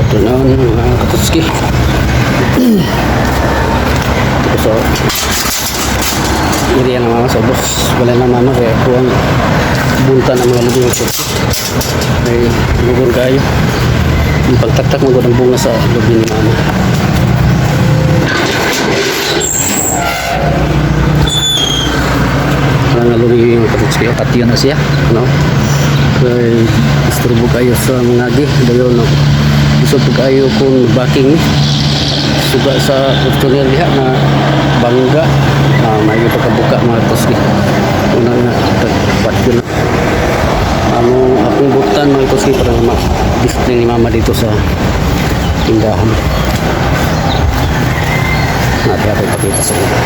afternoon mga katutski. So area na mga sobos wala naman kaya kuwang bunta ng mga lubong katutski ay lubong kayo yung pagtaktak mo ng bunga sa lubing ni mama. Parang nalungi yung katutski at yun na siya no? Kaya isturbo kayo sa mga agi dayo no? Gusto po kayo kung backing suga sa tutorial diha na bangga may pagkabuka mga toski unang na tagpat yun akong butan mga toski para ma-display ni mama dito sa tindahan natin ako ipakita sa inyo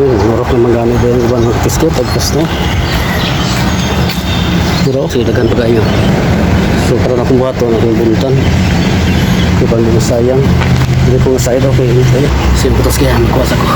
yun murok na magamit din yung ibang mga toski pagkas na pero silagan pa kayo so para akong buhato akong buntan ibang di sayang hindi ko masayad okay simple tos kaya kuwas ako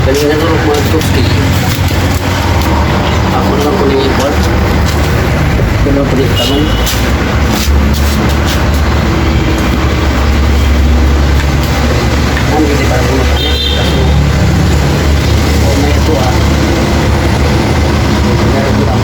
kanina nung mga toski ako lang po yung import kung po yung taman ang hindi para po mapalit kasi may ito meron ko lang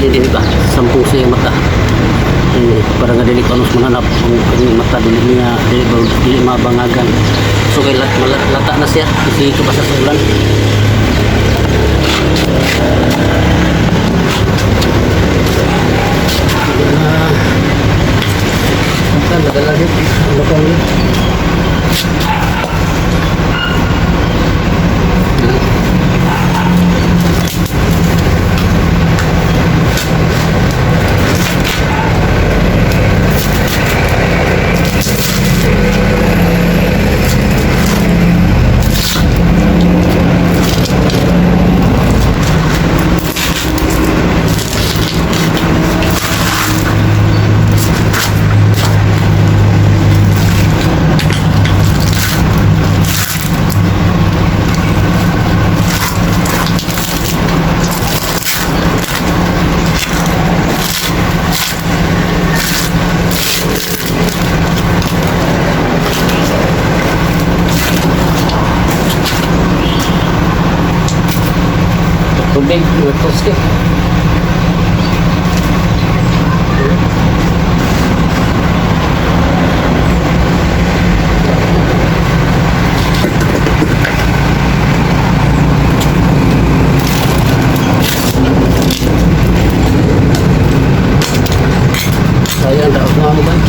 hindi ba? Sampung siya mata. Para nga dili panos mananap ang kanyang mata dili niya dili mabangagan. So kay lata na siya kasi kabasa sa ulan. Nadala din. Ano pa ulit? Tubig, toski. Sayang tak mau kan?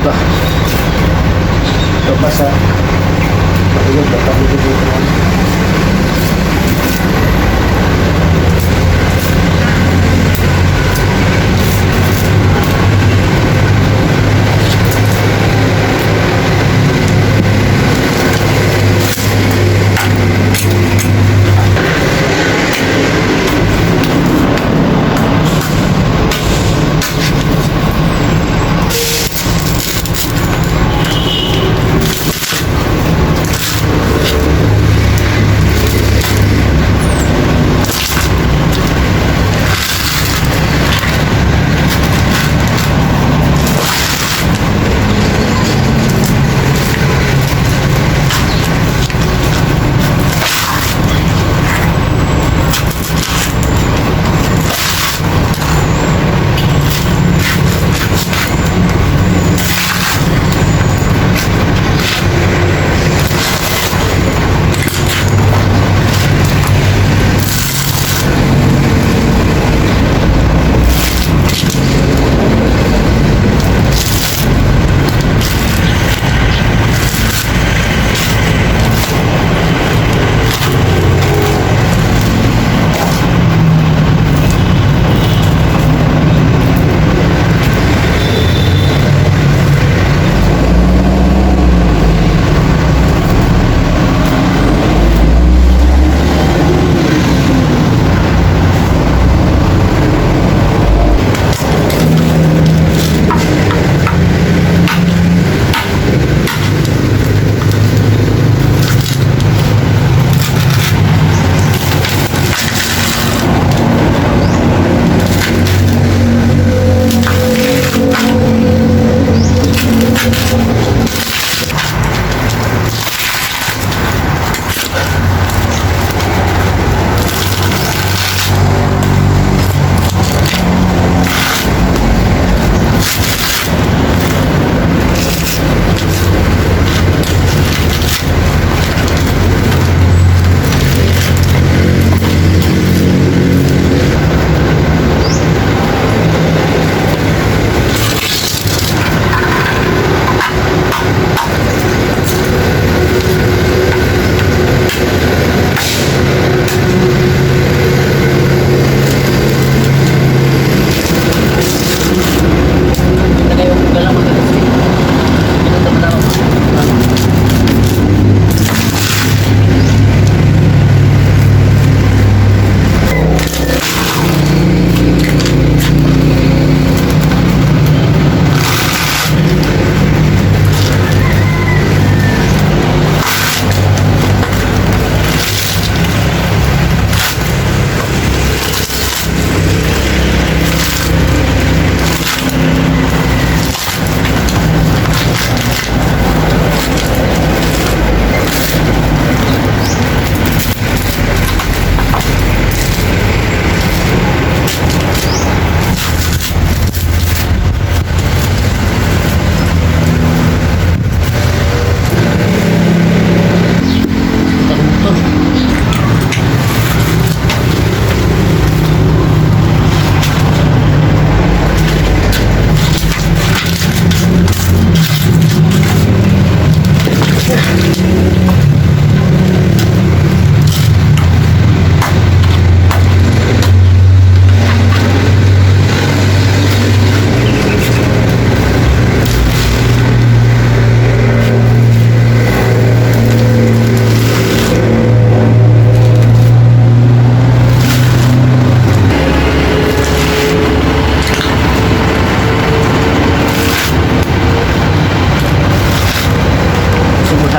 Ba? Ito pa sa matulog na kami dito naman.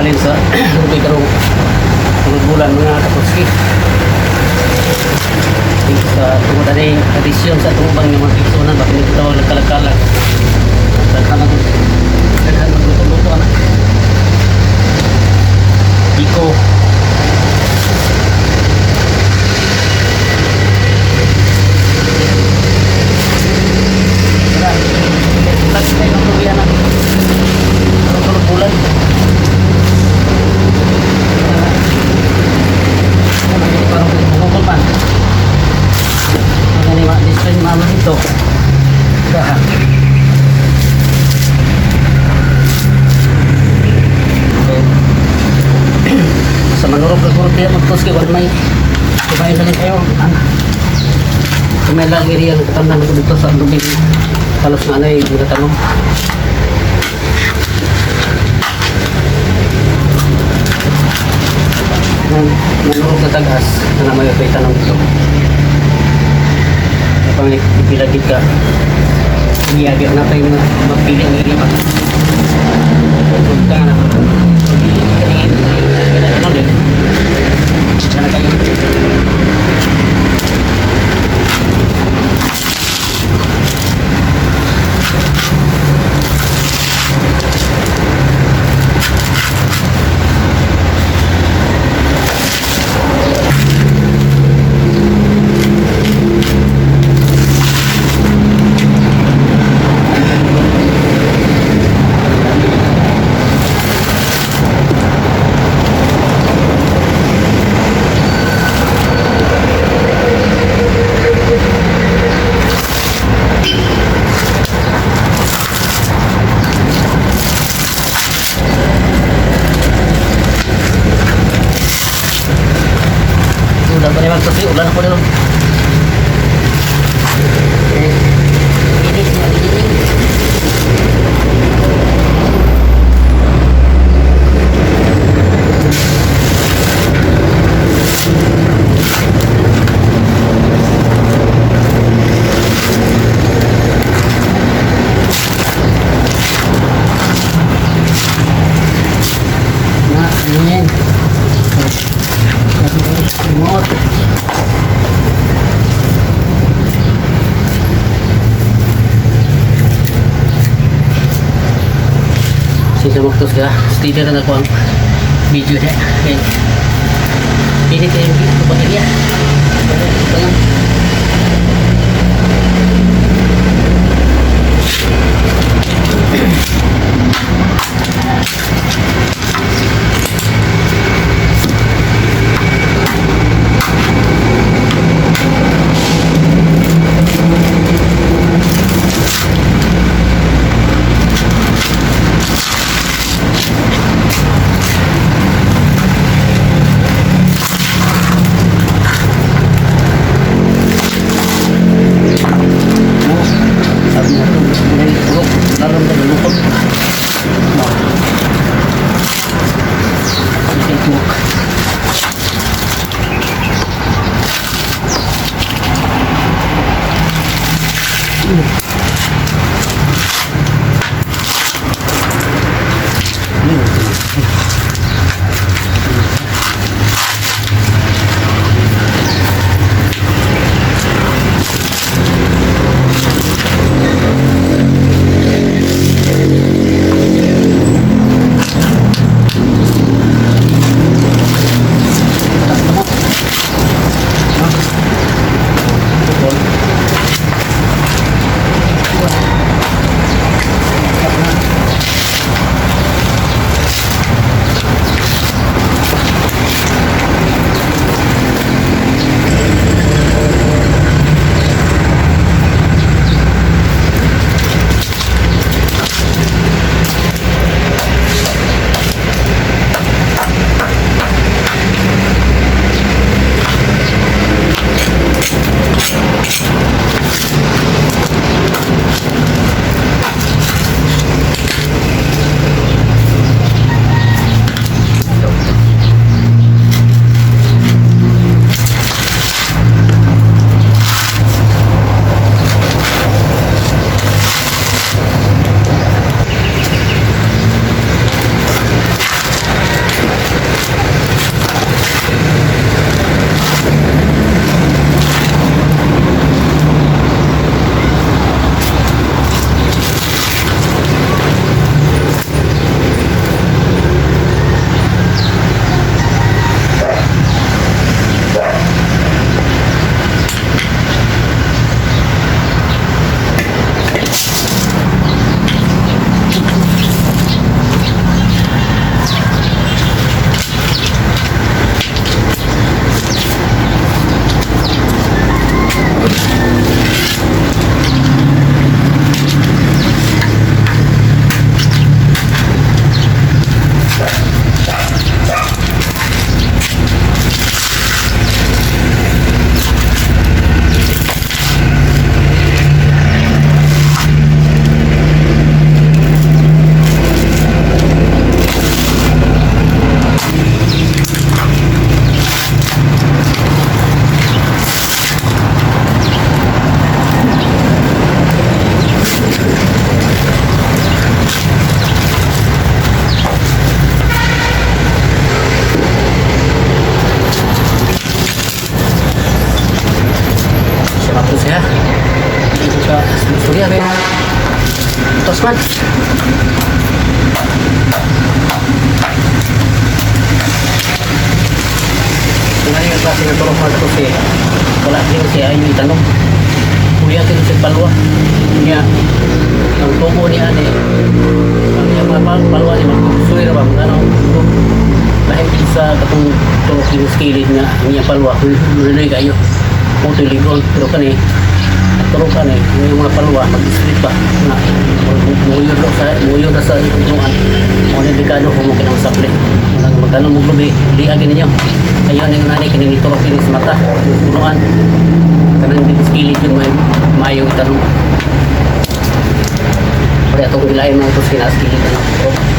salin sa tubig karong tulog bulan mga kapatski. Sa tungod na rin adisyon sa tubang ng mga piksonan bakit nito tawag nagkalagkalag. Sa luto-luto na. Iko. Lagi tayo ng luya na. Tulog bulan. Parang bukol pa. Mga display mama dito. Dah. Sa manurog na kurot niya magtos kay may kumain na rin kayo. Kumay lang area ng katamnan ko dito sa lubing halos nga na yung katanong. Manurog na tagas na naman yung tanong dito. Kapag ipilagit ka, iyagit na pa yung magpili ang area pa. Kung ka na, ano din? Sana kayo. Udah pada waktu sih udah aku dulu. Nah, ini. Remote. Sisa waktu sudah setidaknya na ako ang video niya. Okay. Ini kayo yung baterya. Ito lang. Sabi na ito, tulog, laram na lulukot. man. Ngayon yung klase ng tulong ko si wala din siya ay yung tanong. Kuya kin si palwa. Niya ang tubo ni ane. Ang niya palwa ni magsuwira ba ano lahit sa katong tulok yung skillet nga niya palwa nuloy kayo. Puto ligon pero kani tulong kani yung mga palwa mag-split pa na muyo na sa itungan. Mo ni dekado kung mo kinang sapli. Magkano mo gabi liagin ninyo. Ayun yung nanay kininiturok ini sa mata punuan kanang di skillet yun maayong itanong kaya itong ilahin mga ito sinaskillet na ako.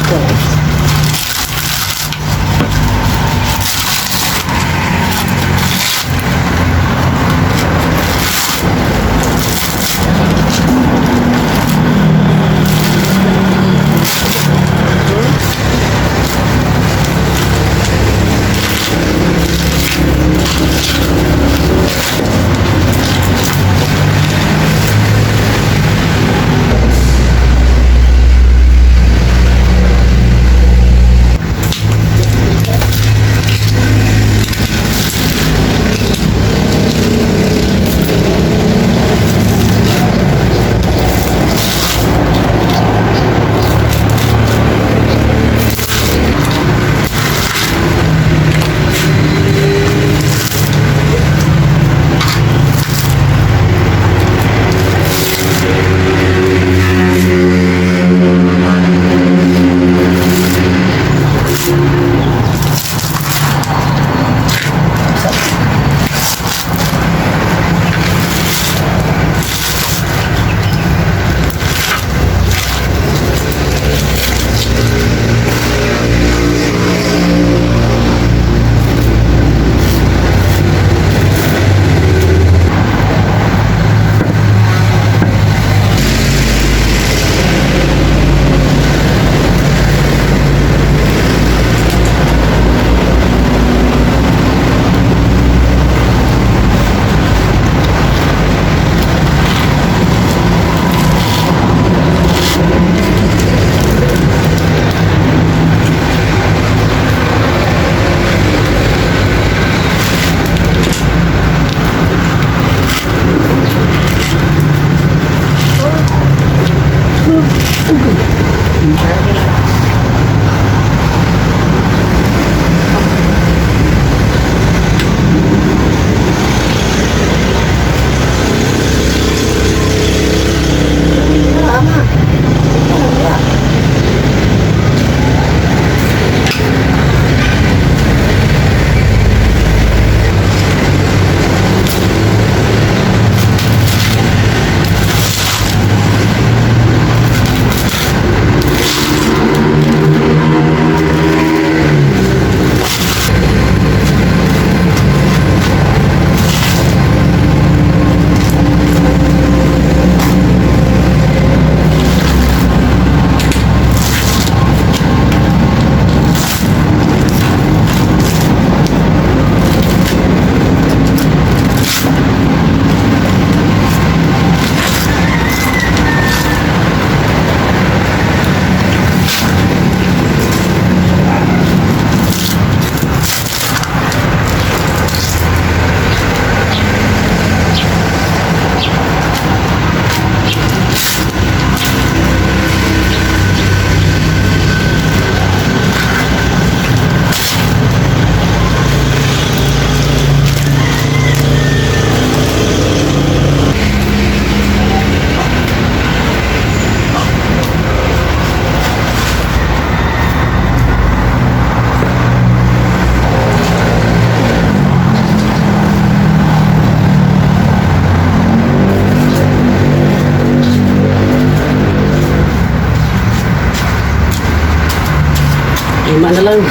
ko. Lima na lang.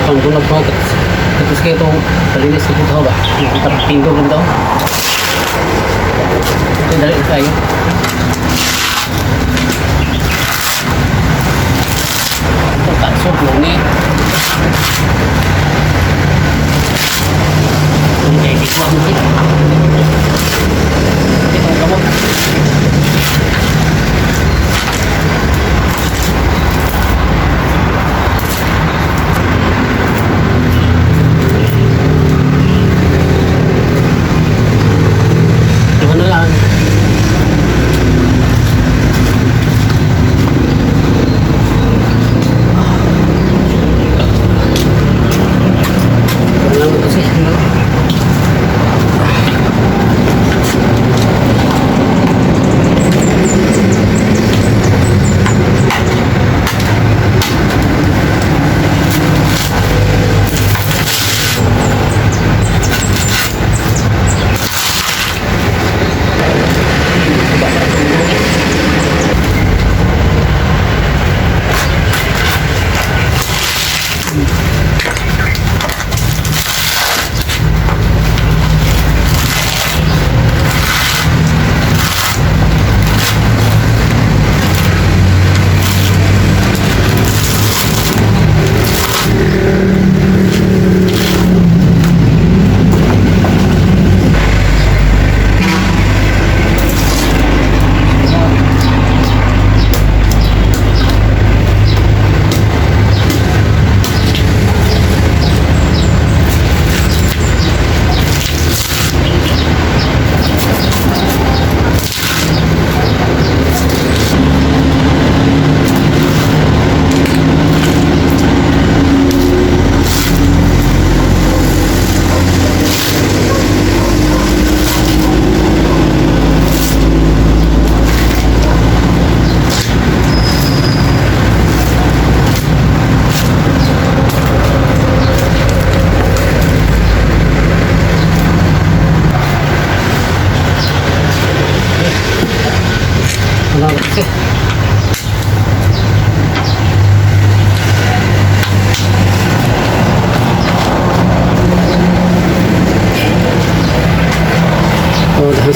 Panggunag ko tapos kayo itong palinis ko ito ba? Pinggo lang daw. Ito dali tayo. Ito takso, lungi. Okay, ikaw mo ito. Ito ang kamot.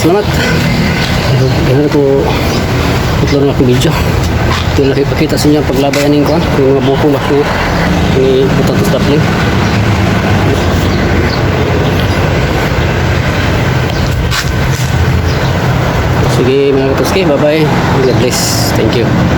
salamat. Yan ko putlo na akong video. Ito lang ipakita sa inyo ang paglabayanin ko. Yung mga buko ba ko ni Butat Stapling. Sige mga katuski, bye bye. God bless. Thank you.